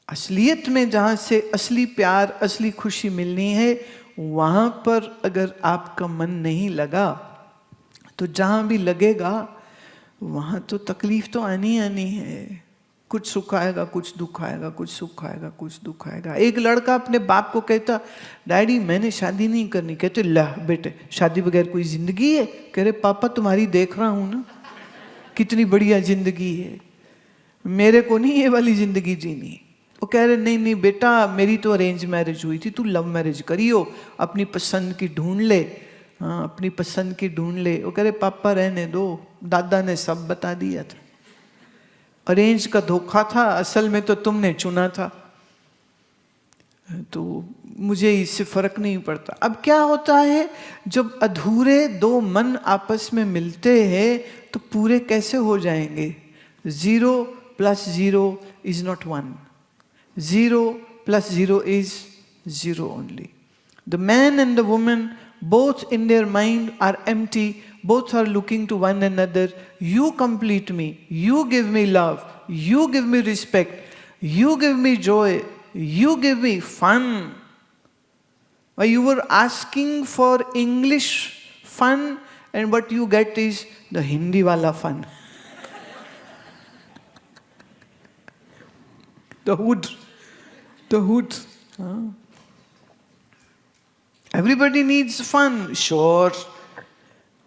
असलियत में जहाँ से असली प्यार, असली खुशी मिलनी है, वहाँ पर अगर आपका मन नहीं लगा तो जहाँ भी लगेगा वहाँ तो तकलीफ तो आनी आनी है। कुछ सुख आएगा, कुछ दुख आएगा, कुछ सुख आएगा, कुछ दुख आएगा। एक लड़का अपने बाप को कहता, डैडी मैंने शादी नहीं करनी। कहते, ला बेटे शादी बगैर कोई जिंदगी है? कह रहे, पापा तुम्हारी देख रहा हूँ ना, कितनी बढ़िया जिंदगी है, मेरे को नहीं ये वाली जिंदगी जीनी। वो कह रहे, नहीं नहीं बेटा, मेरी तो अरेंज मैरिज हुई थी, तू लव मैरिज करियो, अपनी पसंद की ढूंढ ले। हाँ, अपनी पसंद की ढूंढ ले। वो कह रहे, पापा रहने दो, दादा ने सब बता दिया था, अरेंज का धोखा था, असल में तो तुमने चुना था, तो मुझे इससे फर्क नहीं पड़ता। अब क्या होता है, जब अधूरे दो मन आपस में मिलते हैं तो पूरे कैसे हो जाएंगे? 0 + 0 is not 1. 0 + 0 is 0 only. The man and the woman, both in their mind are empty, both are looking to one another. You complete me, you give me love, you give me respect, you give me joy, you give me fun. Why, you were asking for English fun and what you get is the Hindi wala fun. The hood. Huh? Everybody needs fun, sure,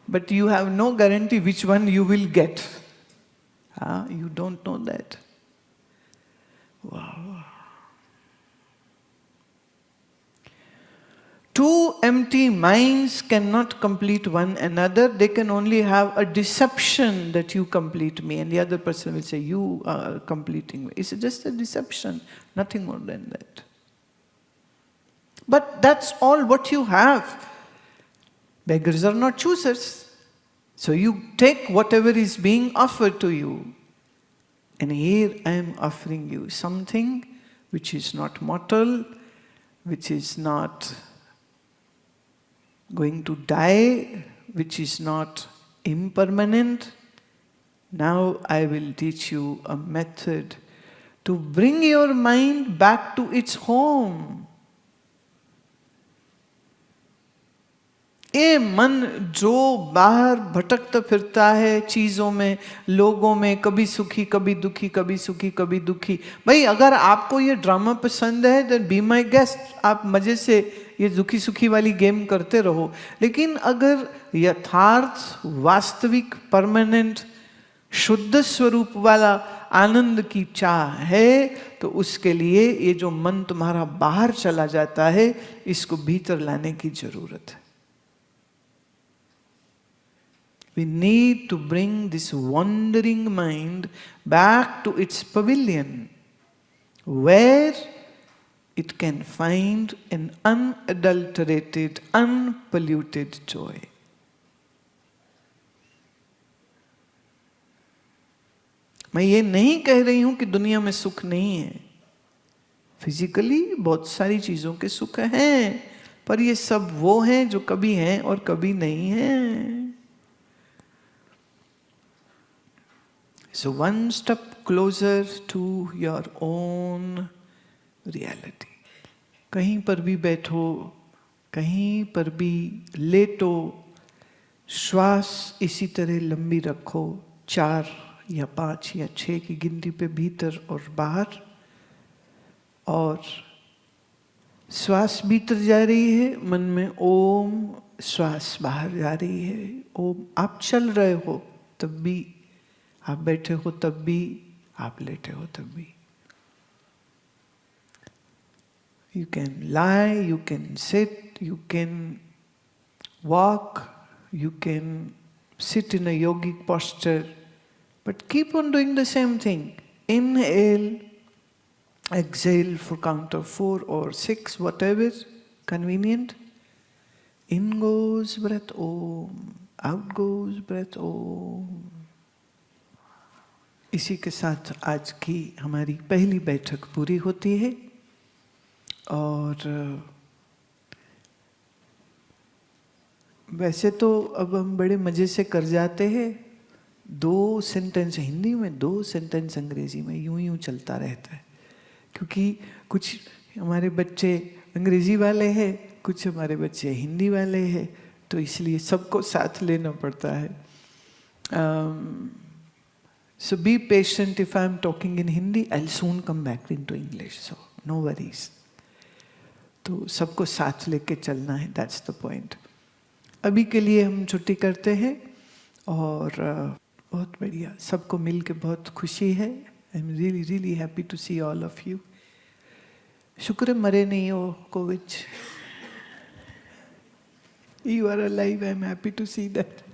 but you have no guarantee which one you will get. You don't know that. Wow. Two empty minds cannot complete one another. They can only have a deception that you complete me, and the other person will say, you are completing me. It's just a deception, nothing more than that. But that's all what you have. Beggars are not choosers. So you take whatever is being offered to you. And here I am offering you something which is not mortal, which is not going to die, which is not impermanent. Now I will teach you a method to bring your mind back to its home. ये मन जो बाहर भटकता फिरता है चीज़ों में, लोगों में, कभी सुखी कभी दुखी, कभी सुखी कभी दुखी। भाई अगर आपको ये ड्रामा पसंद है then be my guest, आप मज़े से ये दुखी सुखी वाली गेम करते रहो। लेकिन अगर यथार्थ, वास्तविक, परमानेंट, शुद्ध स्वरूप वाला आनंद की चाह है तो उसके लिए ये जो मन तुम्हारा बाहर चला जाता है, इसको भीतर लाने की जरूरत है। We need to bring this wandering mind back to its pavilion, where it can find an unadulterated, unpolluted joy. मैं ये नहीं कह रही हूं कि दुनिया में सुख नहीं है। फिजिकली बहुत सारी चीजों के सुख हैं, पर ये सब वो हैं जो कभी हैं और कभी नहीं हैं। So one step closer to your own reality. कहीं पर भी बैठो, कहीं पर भी लेटो, श्वास इसी तरह लंबी रखो, 4 या 5 या 6 की गिनती पे भीतर और बाहर, और श्वास भीतर जा रही है मन में ओम, श्वास बाहर जा रही है ओम। आप चल रहे हो तब भी, आप बैठे हो तब भी, आप लेटे हो तब भी। You can lie, you can sit, you can walk, you can sit in a yogic posture, but keep on doing the same thing. Inhale, exhale for count of 4 or 6, whatever convenient. In goes breath Om, out goes breath Om. इसी के साथ आज की हमारी पहली बैठक पूरी होती है। और वैसे तो अब हम बड़े मज़े से कर जाते हैं, 2 सेंटेंस हिंदी में, 2 सेंटेंस अंग्रेजी में, यूं यूं चलता रहता है। क्योंकि कुछ हमारे बच्चे अंग्रेजी वाले हैं, कुछ हमारे बच्चे हिंदी वाले हैं, तो इसलिए सबको साथ लेना पड़ता है. So be patient. If I'm talking in Hindi, I'll soon come back into English. So no worries. तो सबको साथ लेके चलना है. That's the point. अभी के लिए हम छुट्टी करते हैं और बहुत बढ़िया, सबको मिल के बहुत खुशी है. I'm really really happy to see all of you. शुक्र है मरे नहीं हो Covid. You are alive. I'm happy to see that.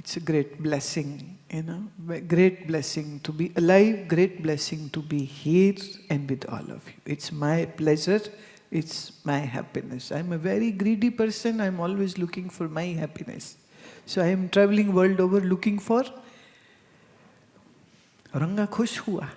It's a great blessing, you know, great blessing to be alive, great blessing to be here and with all of you. It's my pleasure, it's my happiness. I'm a very greedy person, I'm always looking for my happiness. So I am traveling world over looking for Ranga खुश हुआ.